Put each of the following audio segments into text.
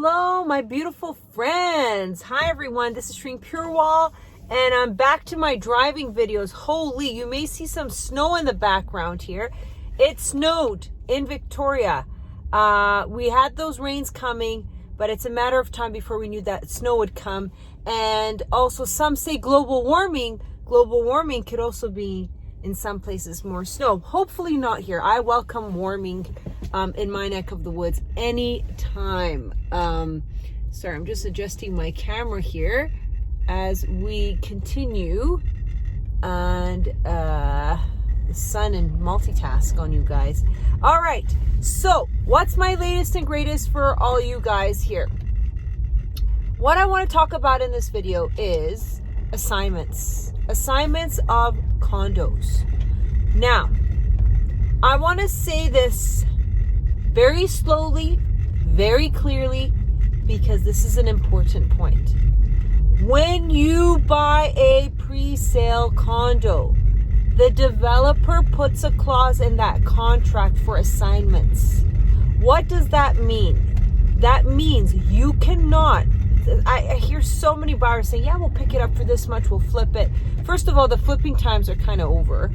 Hello, my beautiful friends. Hi, everyone. This is Shreen Purewall, and I'm back to my driving videos. Holy, you may see some snow in the background here. It snowed in Victoria. We had those rains coming, but it's a matter of time before we knew that snow would come. And also, some say global warming. Global warming could also be in some places more snow. Hopefully not here. I welcome warming in my neck of the woods anytime. Sorry, I'm just adjusting my camera here as we continue and the sun and multitask on you guys. All right, so what's my latest and greatest for all you guys here? What I want to talk about in this video is assignments of condos. Now, I want to say this very slowly, very clearly, because this is an important point. When you buy a pre-sale condo, the developer puts a clause in that contract for assignments. What does that mean? That means you cannot. I hear so many buyers saying, yeah, we'll pick it up for this much, we'll flip it. First of all, the flipping times are kind of over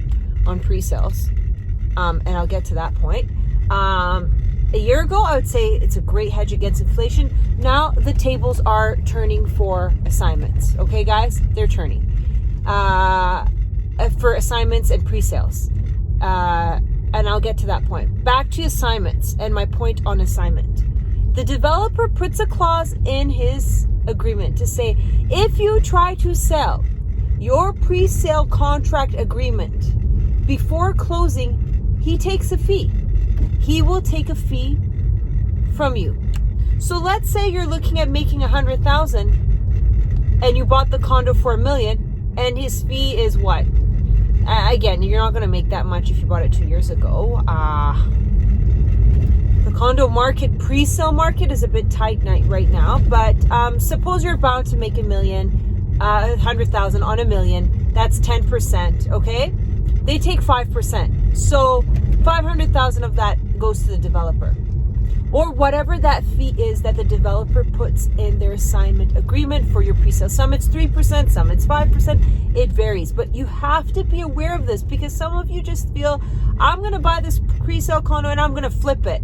on pre-sales. And I'll get to that point. A year ago, I would say it's a great hedge against inflation. Now the tables are turning for assignments. Okay, guys? They're turning for assignments and pre-sales. And I'll get to that point. Back to assignments and my point on assignment. The developer puts a clause in his agreement to say, if you try to sell your pre-sale contract agreement before closing, he takes a fee. He will take a fee from you. So let's say you're looking at making $100,000 and you bought the condo for $1 million, and his fee is what? Again, you're not going to make that much if you bought it 2 years ago. The condo market, pre-sale market, is a bit tight right now, but suppose you're bound to make $100,000 on $1 million. That's 10%, okay? They take 5%. So 500,000 of that goes to the developer, or whatever that fee is that the developer puts in their assignment agreement for your pre-sale. Some it's 3%, some it's 5%. It varies, but you have to be aware of this, because some of you just feel, I'm going to buy this pre-sale condo and I'm going to flip it.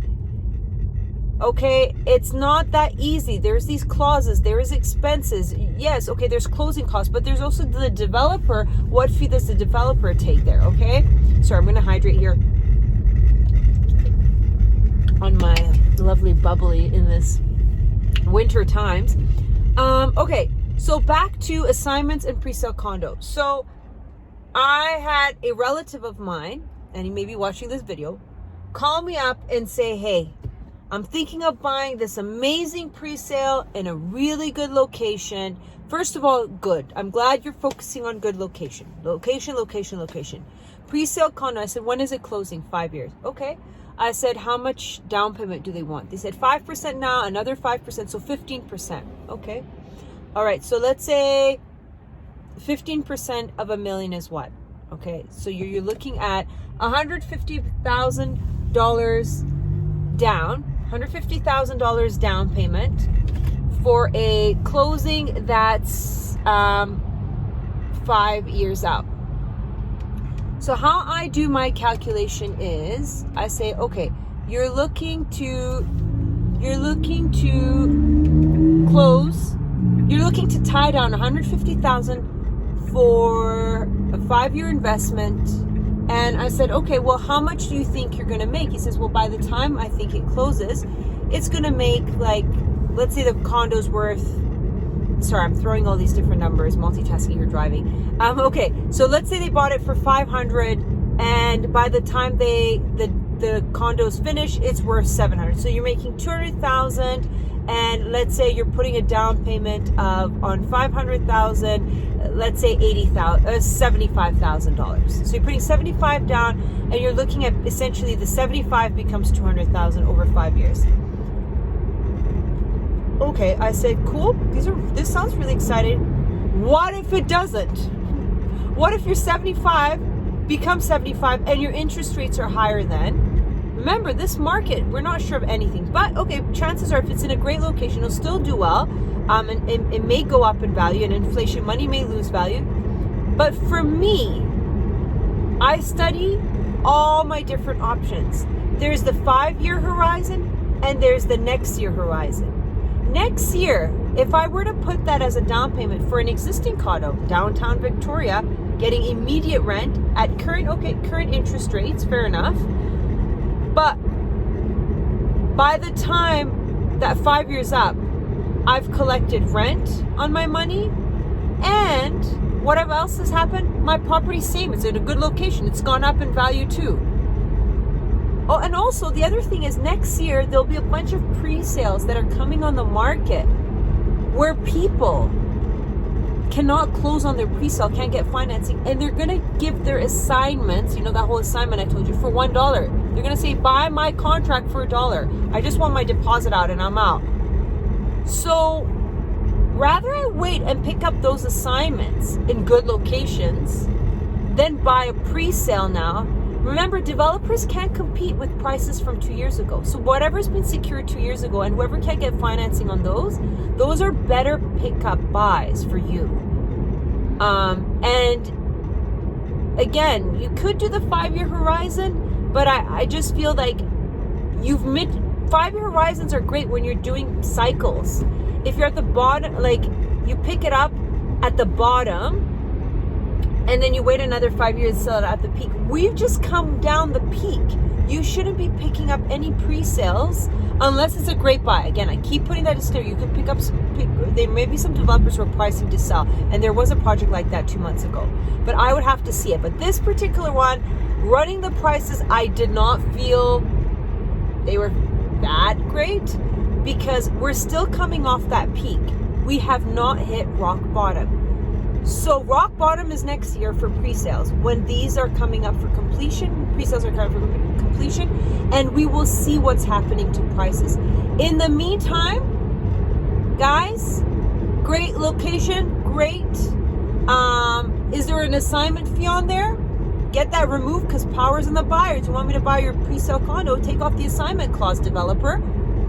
Okay, it's not that easy. There's these clauses, there is expenses. Yes, okay, there's closing costs, but there's also the developer. What fee does the developer take there, okay? Sorry, I'm going to hydrate here on my lovely bubbly in this winter times. Okay, so back to assignments and pre-sale condos. So I had a relative of mine, and he may be watching this video, call me up and say, hey, I'm thinking of buying this amazing pre-sale in a really good location. First of all, good. I'm glad you're focusing on good location. Location. Pre-sale condo. I said, when is it closing? 5 years. Okay. I said, how much down payment do they want? They said 5% now, another 5%, so 15%. Okay. All right. So let's say 15% of $1 million is what? Okay. So you're looking at $150,000 down. $150,000 down payment for a closing that's 5 years out. So how I do my calculation is I say, okay, you're looking to tie down $150,000 for a 5-year investment. And I said, okay, well, how much do you think you're going to make? He says, well, by the time I think it closes, it's going to make, like, let's say the condo's worth, sorry, I'm throwing all these different numbers, multitasking here, driving. Okay, so let's say they bought it for $500, and by the time the condo's finished, it's worth $700. So you're making $200,000, and let's say you're putting a down payment of on $500,000. Let's say $75,000. So you're putting 75 down, and you're looking at essentially the 75 becomes 200,000 over 5 years. Okay, I said, cool. This sounds really exciting. What if it doesn't? What if your 75 becomes 75 and your interest rates are higher then? Remember, this market, we're not sure of anything, but okay, chances are if it's in a great location, it'll still do well. And it may go up in value, and inflation money may lose value. But for me, I study all my different options. There's the 5-year horizon and there's the next year horizon. Next year, if I were to put that as a down payment for an existing condo, downtown Victoria, getting immediate rent at current interest rates, fair enough. But by the time that 5 years up, I've collected rent on my money, and what else has happened? My property's same. It's in a good location. It's gone up in value too. Oh, and also the other thing is next year there'll be a bunch of pre-sales that are coming on the market where people cannot close on their pre-sale, can't get financing, and they're going to give their assignments, you know, that whole assignment I told you, for $1. They're going to say, buy my contract for $1. I just want my deposit out and I'm out. So rather I wait and pick up those assignments in good locations than buy a pre-sale now. Remember, developers can't compete with prices from 2 years ago. So whatever's been secured 2 years ago and whoever can't get financing on those are better pickup buys for you. And again, you could do the 5-year horizon, but I just feel like 5-year horizons are great when you're doing cycles. If you're at the bottom, like you pick it up at the bottom and then you wait another 5 years to sell it at the peak. We've just come down the peak. You shouldn't be picking up any pre-sales unless it's a great buy. Again, I keep putting that disclaimer. You can pick up, there may be some developers who are pricing to sell, and there was a project like that 2 months ago. But I would have to see it. But this particular one, running the prices, I did not feel they were that great because we're still coming off that peak. We have not hit rock bottom. So rock bottom is next year for pre-sales when these are coming up for completion. Pre-sales are coming for completion, and we will see what's happening to prices. In the meantime, guys, great location, great. Is there an assignment fee on there? Get that removed because power's in the buyers. You want me to buy your pre-sale condo? Take off the assignment clause, developer.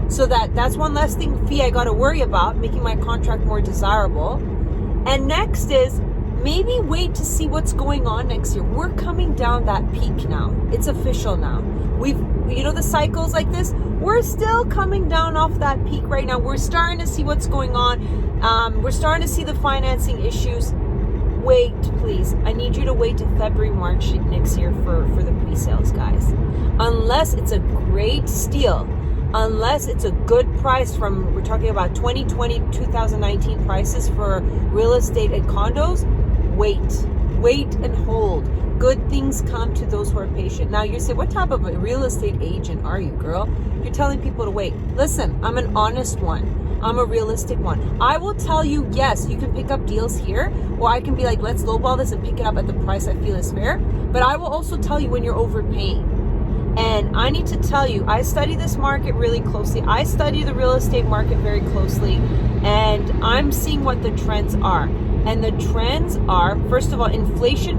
So that's one less fee I got to worry about, making my contract more desirable. And next is maybe wait to see what's going on next year. We're coming down that peak now. It's official now. The cycles like this, we're still coming down off that peak right now. We're starting to see what's going on. We're starting to see the financing issues. Wait, please. I need you to wait to February, March next year for the pre-sales, guys. Unless it's a great steal. Unless it's a good price we're talking about 2020, 2019 prices for real estate and condos, wait and hold. Good things come to those who are patient. Now you say, what type of a real estate agent are you, girl? You're telling people to wait. Listen, I'm an honest one. I'm a realistic one. I will tell you, yes, you can pick up deals here, or I can be like, let's lowball this and pick it up at the price I feel is fair. But I will also tell you when you're overpaying. And I need to tell you, I study this market really closely. I study the real estate market very closely, and I'm seeing what the trends are. And the trends are, first of all, inflation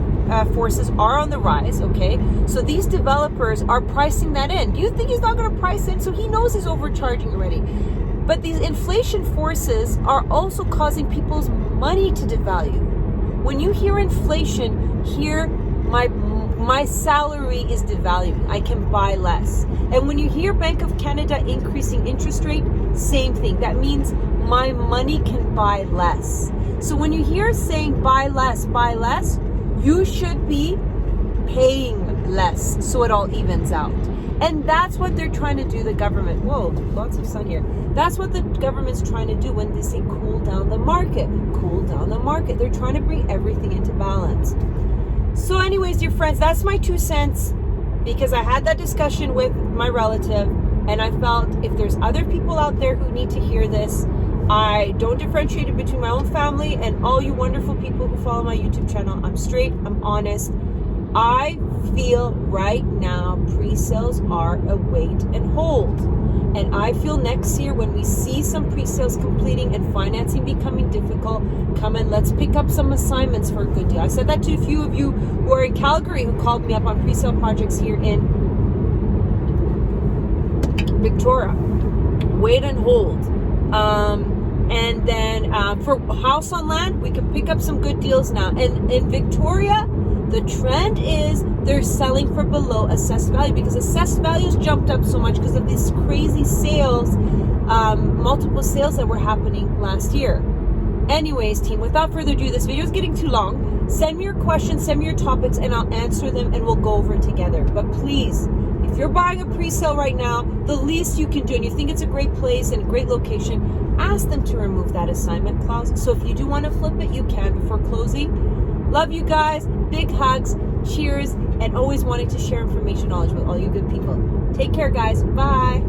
forces are on the rise, okay? So these developers are pricing that in. Do you think he's not going to price in? So he knows he's overcharging already. But these inflation forces are also causing people's money to devalue. When you hear inflation, hear my salary is devaluing. I can buy less. And when you hear Bank of Canada increasing interest rate, same thing. That means my money can buy less. So when you hear saying buy less, you should be paying less so it all evens out. And that's what they're trying to do, the government. Whoa, lots of sun here. That's what the government's trying to do when they say cool down the market. Cool down the market. They're trying to bring everything into balance. So anyways, dear friends, that's my 2 cents because I had that discussion with my relative and I felt if there's other people out there who need to hear this, I don't differentiate it between my own family and all you wonderful people who follow my YouTube channel. I'm straight, I'm honest. I feel right now pre-sales are a wait and hold. And I feel next year when we see some pre-sales completing and financing becoming difficult, come and let's pick up some assignments for a good deal. I said that to a few of you who are in Calgary who called me up on pre-sale projects here in Victoria. Wait and hold. And then for house on land, we can pick up some good deals now. And in Victoria, the trend is they're selling for below assessed value, because assessed values jumped up so much because of these crazy sales, multiple sales that were happening last year. Anyways, team, without further ado, this video is getting too long. Send me your questions, send me your topics, and I'll answer them and we'll go over it together. But please, if you're buying a pre-sale right now, the least you can do, and you think it's a great place and a great location, ask them to remove that assignment clause. So if you do want to flip it, you can before closing. Love you guys. Big hugs. Cheers. And always wanting to share information, knowledge with all you good people. Take care, guys. Bye.